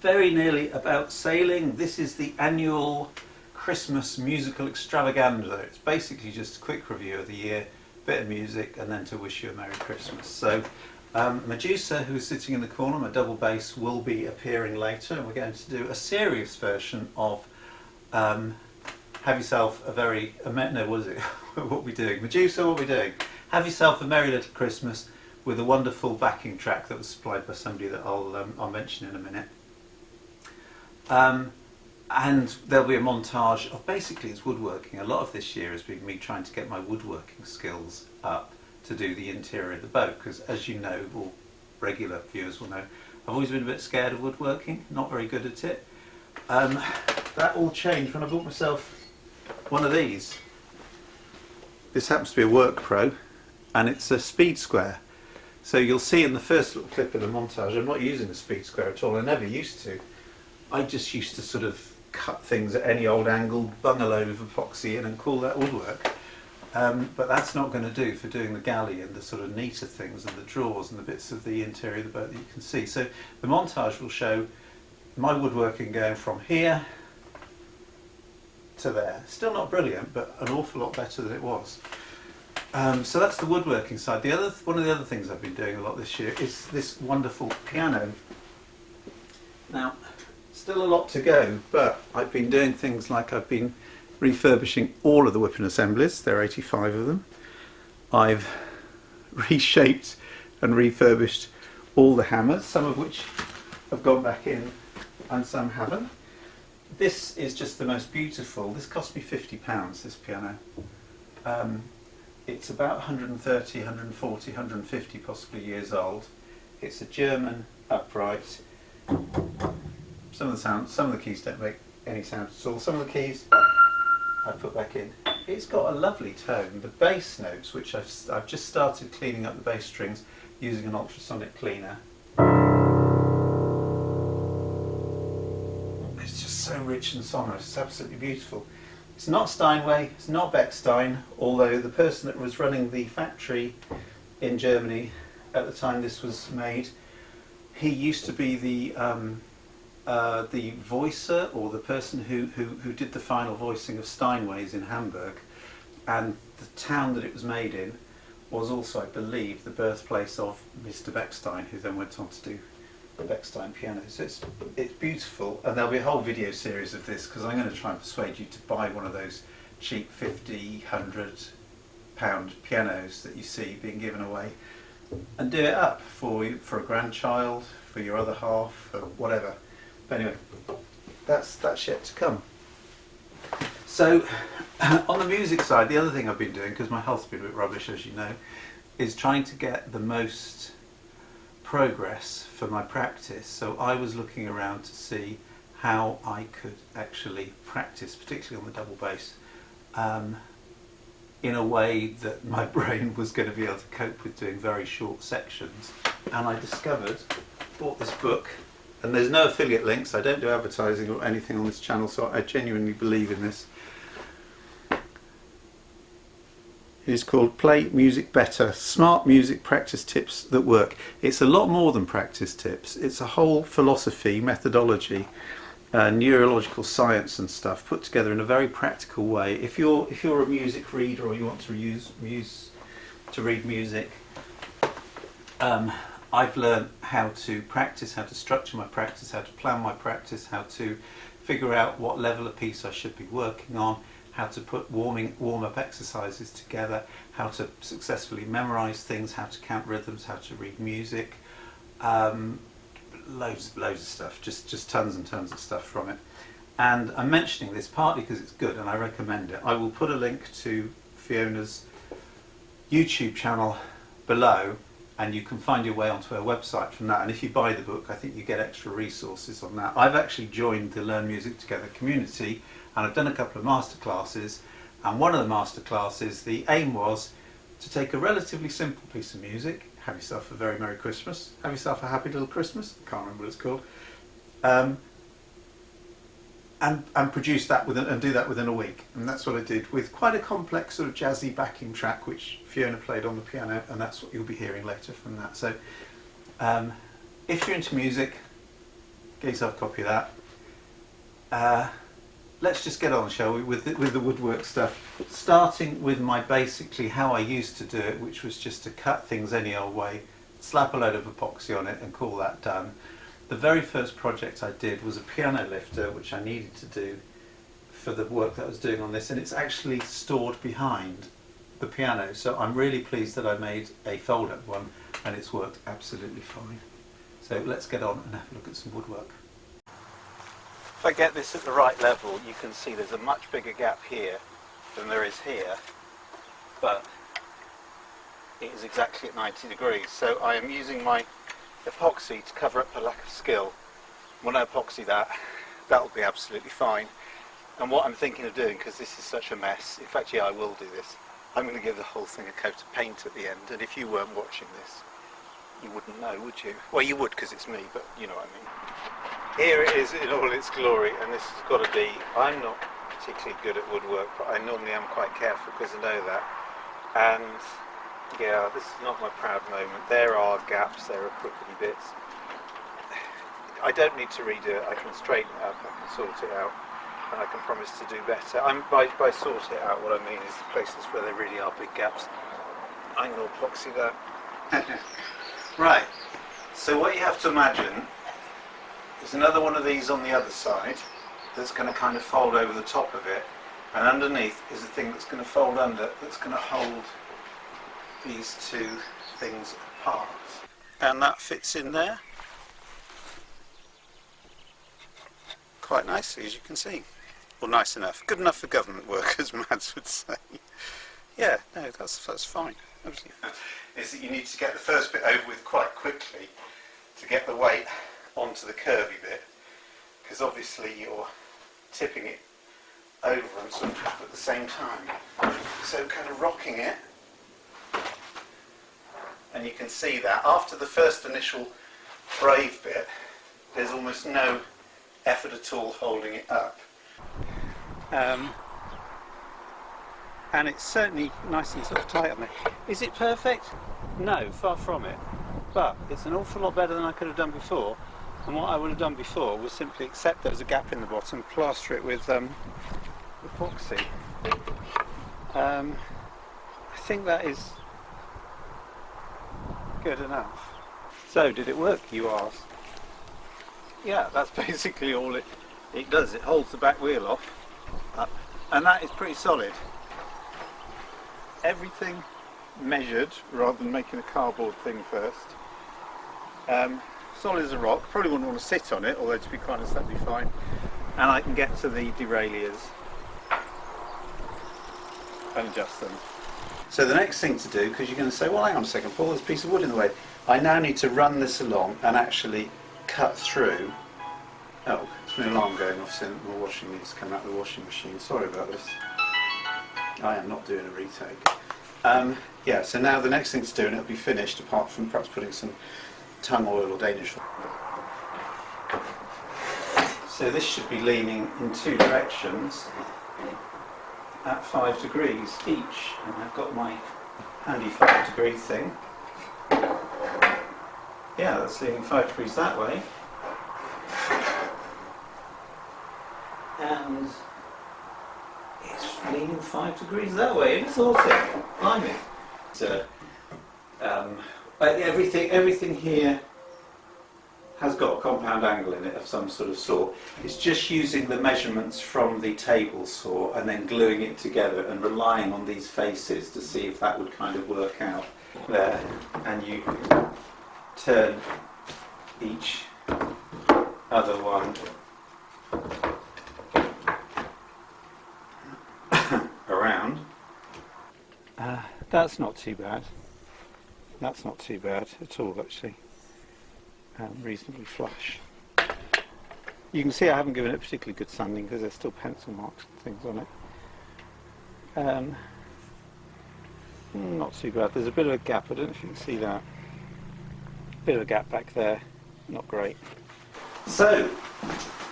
very nearly about sailing. This is the annual Christmas musical extravaganza. It's basically just a quick review of the year, bit of music, and then to wish you a Merry Christmas. So Medusa, who's sitting in the corner, my double bass, will be appearing later, and we're going to do a serious version of Have Yourself a Very... no, what is it? What are we doing? Medusa, what are we doing? Have Yourself a Merry Little Christmas, with a wonderful backing track that was supplied by somebody that I'll mention in a minute. And there'll be a montage of basically it's woodworking. A lot of this year has been me trying to get my woodworking skills up to do the interior of the boat, because as you know, or regular viewers will know, I've always been a bit scared of woodworking, not very good at it. That all changed when I bought myself one of these. This happens to be a Work Pro, and it's a speed square. So you'll see in the first little clip of the montage, I'm not using a speed square at all. I never used to. I just used to sort of cut things at any old angle, bung a load of epoxy in and call that woodwork. But that's not going to do for doing the galley and the sort of neater things and the drawers and the bits of the interior of the boat that you can see. So the montage will show my woodworking going from here to there. Still not brilliant, but an awful lot better than it was. So that's the woodworking side. One of the other things I've been doing a lot this year is this wonderful piano. Now, still a lot to go, but I've been doing things like I've been refurbishing all of the whipping assemblies. There are 85 of them. I've reshaped and refurbished all the hammers, some of which have gone back in and some haven't. This is just the most beautiful. This cost me £50, this piano. It's about 130, 140, 150 possibly years old. It's a German upright. Some of the keys don't make any sound at all. Some of the keys I put back in. It's got a lovely tone. The bass notes, which I've just started cleaning up the bass strings using an ultrasonic cleaner. It's just so rich and sonorous. It's absolutely beautiful. It's not Steinway, it's not Bechstein, although the person that was running the factory in Germany at the time this was made, he used to be the voicer, or the person who did the final voicing of Steinways in Hamburg, and the town that it was made in was also, I believe, the birthplace of Mr. Bechstein, who then went on to do the Bechstein piano. So it's beautiful, and there'll be a whole video series of this, because I'm going to try and persuade you to buy one of those cheap £50, £100 pianos that you see being given away, and do it up for a grandchild, for your other half, for whatever. But anyway, that's yet to come. So on the music side, the other thing I've been doing, because my health's been a bit rubbish as you know, is trying to get the most progress for my practice. So I was looking around to see how I could actually practice, particularly on the double bass, in a way that my brain was going to be able to cope with doing very short sections. And I bought this book, and there's no affiliate links. I don't do advertising or anything on this channel, so I genuinely believe in this. It is called Play Music Better, Smart Music Practice Tips That Work. It's a lot more than practice tips. It's a whole philosophy, methodology, neurological science and stuff put together in a very practical way. If you're a music reader, or you want to read music, I've learned how to practice, how to structure my practice, how to plan my practice, how to figure out what level of piece I should be working on, how to put warm-up exercises together, how to successfully memorize things, how to count rhythms, how to read music, loads of stuff, just tons and tons of stuff from it. And I'm mentioning this partly because it's good and I recommend it. I will put a link to Fiona's YouTube channel below, and you can find your way onto her website from that. And if you buy the book, I think you get extra resources on that. I've actually joined the Learn Music Together community, and I've done a couple of masterclasses, and one of the masterclasses, the aim was to take a relatively simple piece of music, Have Yourself a Very Merry Christmas, Have Yourself a Happy Little Christmas, I can't remember what it's called, and produce that and do that within a week. And that's what I did, with quite a complex sort of jazzy backing track which Fiona played on the piano, and that's what you'll be hearing later from that. So if you're into music, get yourself a copy of that. Let's just get on, shall we, with the woodwork stuff. Starting with basically how I used to do it, which was just to cut things any old way, slap a load of epoxy on it and call that done. The very first project I did was a piano lifter, which I needed to do for the work that I was doing on this, and it's actually stored behind the piano, so I'm really pleased that I made a fold-up one and it's worked absolutely fine. So let's get on and have a look at some woodwork. If I get this at the right level, you can see there's a much bigger gap here than there is here, but it is exactly at 90 degrees. So I am using my epoxy to cover up a lack of skill. When I epoxy that, that'll be absolutely fine. And what I'm thinking of doing, because this is such a mess, in fact, yeah, I will do this. I'm going to give the whole thing a coat of paint at the end, and if you weren't watching this, you wouldn't know, would you? Well, you would, because it's me, but you know what I mean. Here it is in all its glory, and this has got to be, I'm not particularly good at woodwork, but I normally am quite careful because I know that. And yeah, this is not my proud moment. There are gaps, there are crookedy bits. I don't need to redo it, I can straighten it up, I can sort it out, and I can promise to do better. By sort it out, what I mean is the places where there really are big gaps. I'm going to epoxy that. Right, so what you have to imagine is another one of these on the other side that's going to kind of fold over the top of it, and underneath is a thing that's going to fold under, that's going to hold these two things apart. And that fits in there quite nicely, as you can see. Well, nice enough. Good enough for government work, as Mads would say. Yeah, no, that's fine. Absolutely. Is that you need to get the first bit over with quite quickly to get the weight onto the curvy bit, because obviously you're tipping it over and sort of at the same time. So kind of rocking it, and you can see that after the first initial brave bit, there's almost no effort at all holding it up. And it's certainly nice and sort of tight on there. Is it perfect? No, far from it. But it's an awful lot better than I could have done before. And what I would have done before was simply accept there was a gap in the bottom, plaster it with epoxy. I think that is good enough. So, did it work, you ask? Yeah, that's basically all it does. It holds the back wheel up, and that is pretty solid. Everything measured rather than making a cardboard thing first. Solid as a rock. Probably wouldn't want to sit on it, although to be quite honest that'd be fine. And I can get to the derailleurs and adjust them. So the next thing to do, because you're going to say, well, hang on a second, Paul, there's a piece of wood in the way. I now need to run this along and actually cut through. Oh, it's my alarm going off, so my washing needs to come out of the washing machine. Sorry about this. I am not doing a retake. Yeah, so now the next thing to do, and it'll be finished, apart from perhaps putting some tung oil or Danish oil. So this should be leaning in two directions at 5 degrees each, and I've got my handy 5-degree thing. Yeah, that's leaning 5 degrees that way. And it's leaning 5 degrees that way. It's awesome. Blimey. So, everything here has got a compound angle in it of some sort. It's just using the measurements from the table saw and then gluing it together and relying on these faces to see if that would kind of work out there. And you turn each other one around. That's not too bad. That's not too bad at all, actually. Reasonably flush. You can see I haven't given it particularly good sanding because there's still pencil marks and things on it. Not too bad. There's a bit of a gap. I don't know if you can see that. Bit of a gap back there. Not great. So,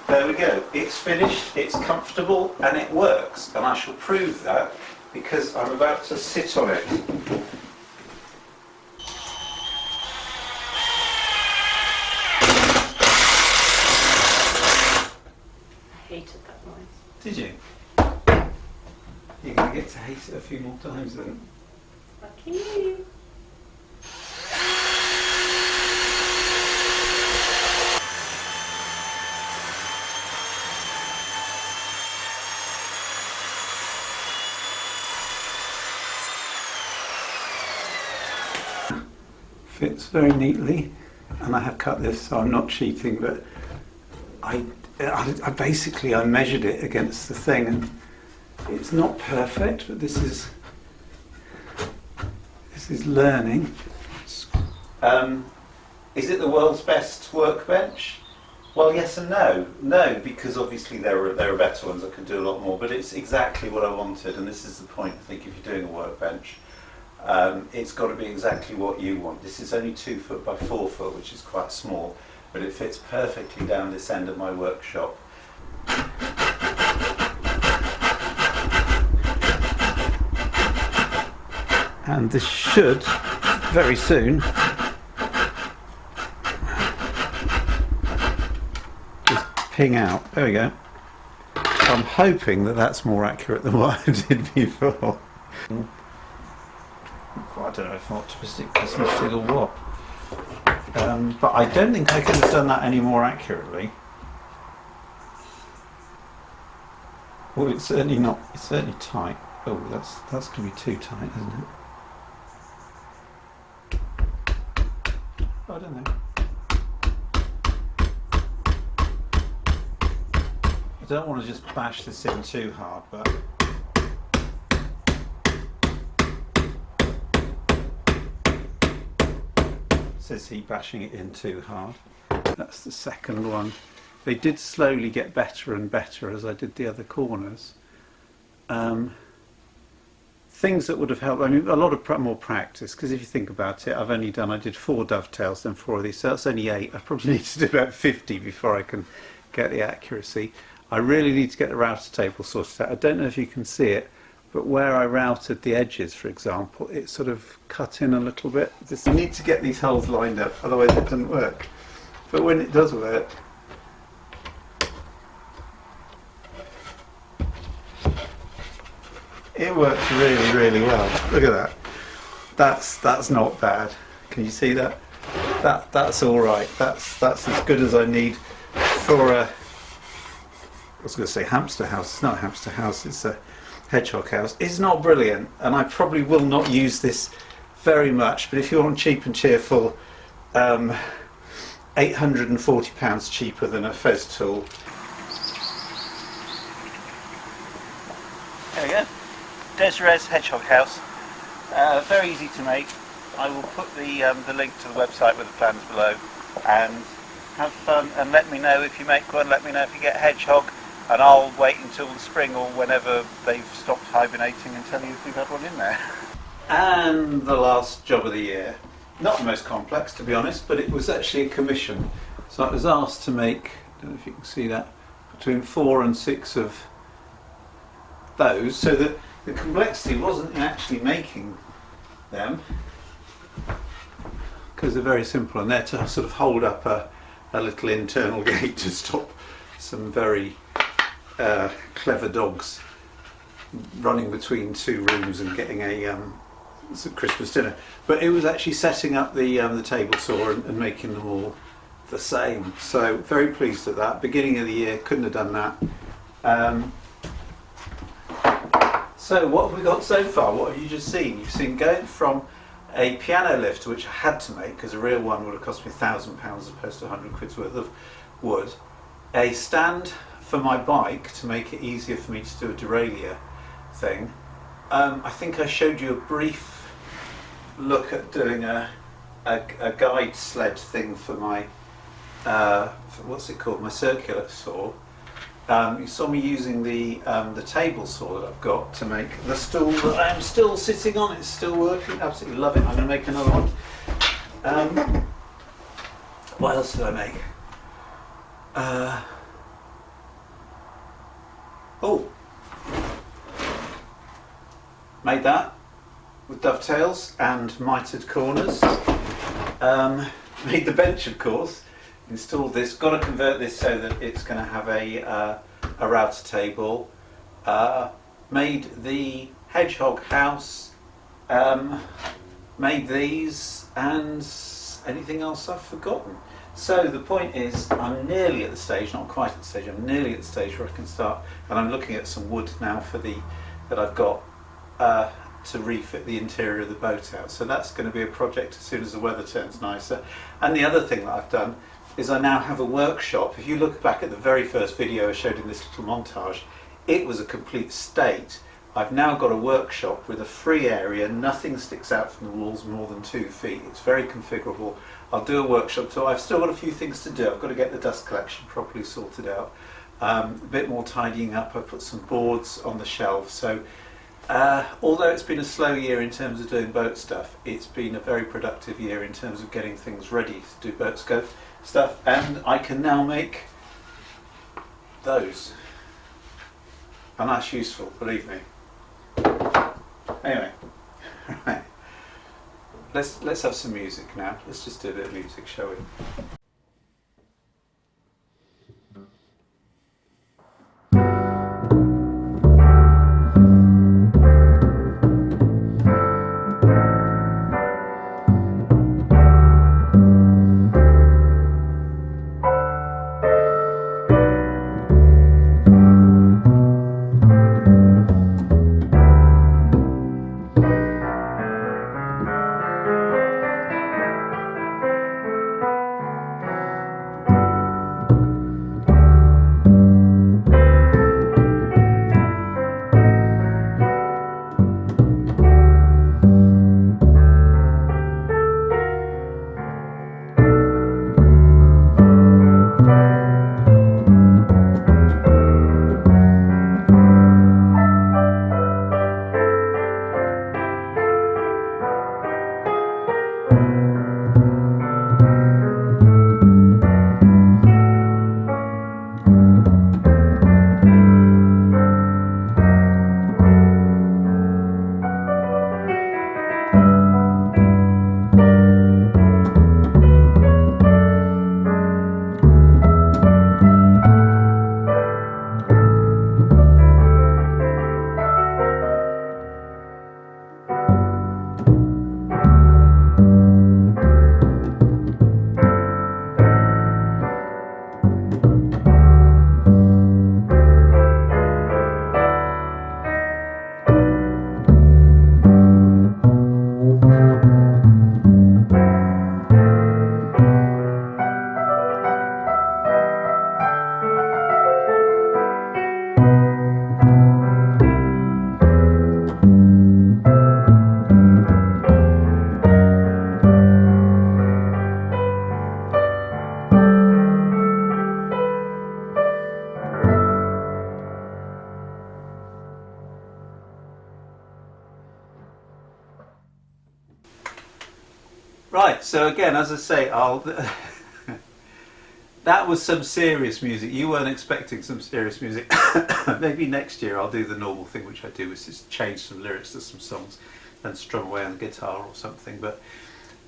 there we go. It's finished, it's comfortable, and it works. And I shall prove that because I'm about to sit on it. Did you? You're going to get to hate it a few more times then. Lucky. Fits very neatly, and I have cut this, so I'm not cheating, but I basically I measured it against the thing, and it's not perfect, but this is learning. Is it the world's best workbench? Well, yes and no. No, because obviously there are better ones that can do a lot more, but it's exactly what I wanted, and this is the point, I think, if you're doing a workbench. It's got to be exactly what you want. This is only 2 foot by 4 foot, which is quite small, but it fits perfectly down this end of my workshop. And this should, very soon, just ping out. There we go. I'm hoping that that's more accurate than what I did before. I don't know if I'm optimistic, pessimistic or what. But I don't think I could have done that any more accurately. Well, it's certainly not. It's certainly tight. Oh, that's going to be too tight, isn't it? I don't know. I don't want to just bash this in too hard, but. Says he bashing it in too hard. That's the second one. They did slowly get better and better as I did the other corners. Things that would have helped, I mean, a lot of more practice, because if you think about it, I did 4 dovetails, then 4 of these, so that's only 8. I probably need to do about 50 before I can get the accuracy. I really need to get the router table sorted out. I don't know if you can see it, but where I routed the edges, for example, it sort of cut in a little bit. I need to get these holes lined up, otherwise it doesn't work. But when it does work, it works really, really well. Look at that. That's not bad. Can you see that? That's all right. That's as good as I need for a. I was going to say hamster house. It's not a hamster house. It's a hedgehog house. It's not brilliant, and I probably will not use this very much. But if you want cheap and cheerful, £840 cheaper than a Fez tool. There we go. Desiree's hedgehog house. Very easy to make. I will put the link to the website with the plans below, and have fun and let me know if you make one. Let me know if you get a hedgehog, and I'll wait until the spring or whenever they've stopped hibernating and tell you if we've had one in there. And the last job of the year. Not the most complex, to be honest, but it was actually a commission. So I was asked to make, I don't know if you can see that, between 4 and 6 of those, so that the complexity wasn't in actually making them, because they're very simple, and they're to sort of hold up a little internal gate to stop some very clever dogs running between 2 rooms and getting a Christmas dinner. But it was actually setting up the table saw and making them all the same. So very pleased at that. Beginning of the year, couldn't have done that. So what have we got so far? What have you just seen? You've seen going from a piano lift, which I had to make because a real one would have cost me £1,000 as opposed to 100 quid's worth of wood, a stand for my bike to make it easier for me to do a derailleur thing. I think I showed you a brief look at doing a guide sled thing for my what's it called, my circular saw. You saw me using the table saw that I've got to make the stool that I'm still sitting on. It's still working, absolutely love it. I'm going to make another one. What else did I make? Made that with dovetails and mitered corners. Made the bench, of course. Installed this. Got to convert this so that it's going to have a a router table, made the hedgehog house, made these, and anything else I've forgotten. So the point is, I'm nearly at the stage, not quite at the stage, I'm nearly at the stage where I can start, and I'm looking at some wood now for that I've got to refit the interior of the boat out. So that's going to be a project as soon as the weather turns nicer. And the other thing that I've done is I now have a workshop. If you look back at the very first video I showed in this little montage, it was a complete state. I've now got a workshop with a free area, nothing sticks out from the walls more than 2 feet. It's very configurable. I'll do a workshop, so I've still got a few things to do. I've got to get the dust collection properly sorted out. A bit more tidying up. I've put some boards on the shelf. So although it's been a slow year in terms of doing boat stuff, it's been a very productive year in terms of getting things ready to do boat stuff. And I can now make those. And that's useful, believe me. Anyway, right. Let's have some music now. Let's just do a bit of music, shall we? Right, so again, as I say, that was some serious music. You weren't expecting some serious music. Maybe next year I'll do the normal thing, which I do, is just change some lyrics to some songs and strum away on the guitar or something. But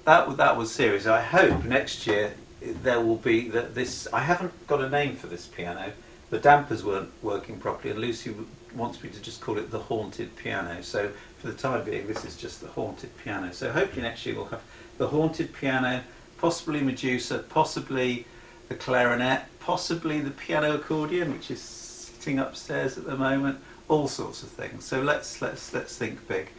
that was serious. I hope next year there will be this. I haven't got a name for this piano. The dampers weren't working properly, and Lucy wants me to just call it the haunted piano. So for the time being, this is just the haunted piano. So hopefully next year we'll have the haunted piano, possibly Medusa, possibly the clarinet, possibly the piano accordion, which is sitting upstairs at the moment. All sorts of things. So let's think big.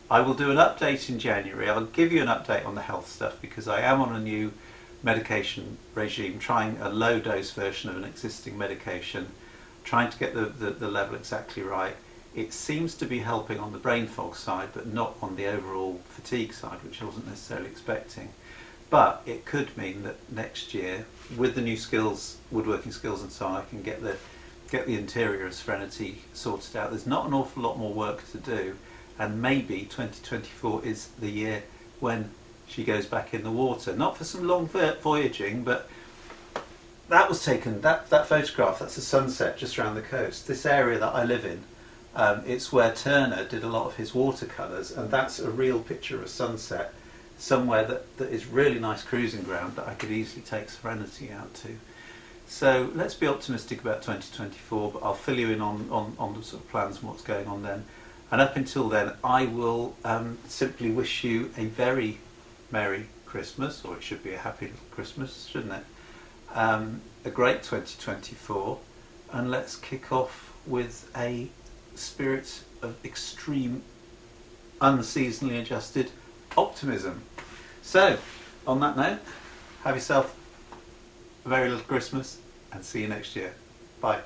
I will do an update in January. I'll give you an update on the health stuff, because I am on a new medication regime, trying a low dose version of an existing medication, trying to get the level exactly right. It seems to be helping on the brain fog side, but not on the overall fatigue side, which I wasn't necessarily expecting. But it could mean that next year, with the new skills, woodworking skills and so on, I can get the interior of Serenity sorted out. There's not an awful lot more work to do, and maybe 2024 is the year when she goes back in the water. Not for some long voyaging, but that was taken, that photograph, that's a sunset just around the coast. This area that I live in, it's where Turner did a lot of his watercolours, and that's a real picture of a sunset somewhere that is really nice cruising ground that I could easily take Serenity out to. So let's be optimistic about 2024, but I'll fill you in on the sort of plans and what's going on then. And up until then, I will simply wish you a very Merry Christmas, or it should be a happy little Christmas, shouldn't it? A great 2024, and let's kick off with a spirit of extreme, unseasonally adjusted optimism. So, on that note, have yourself a very little Christmas and see you next year. Bye.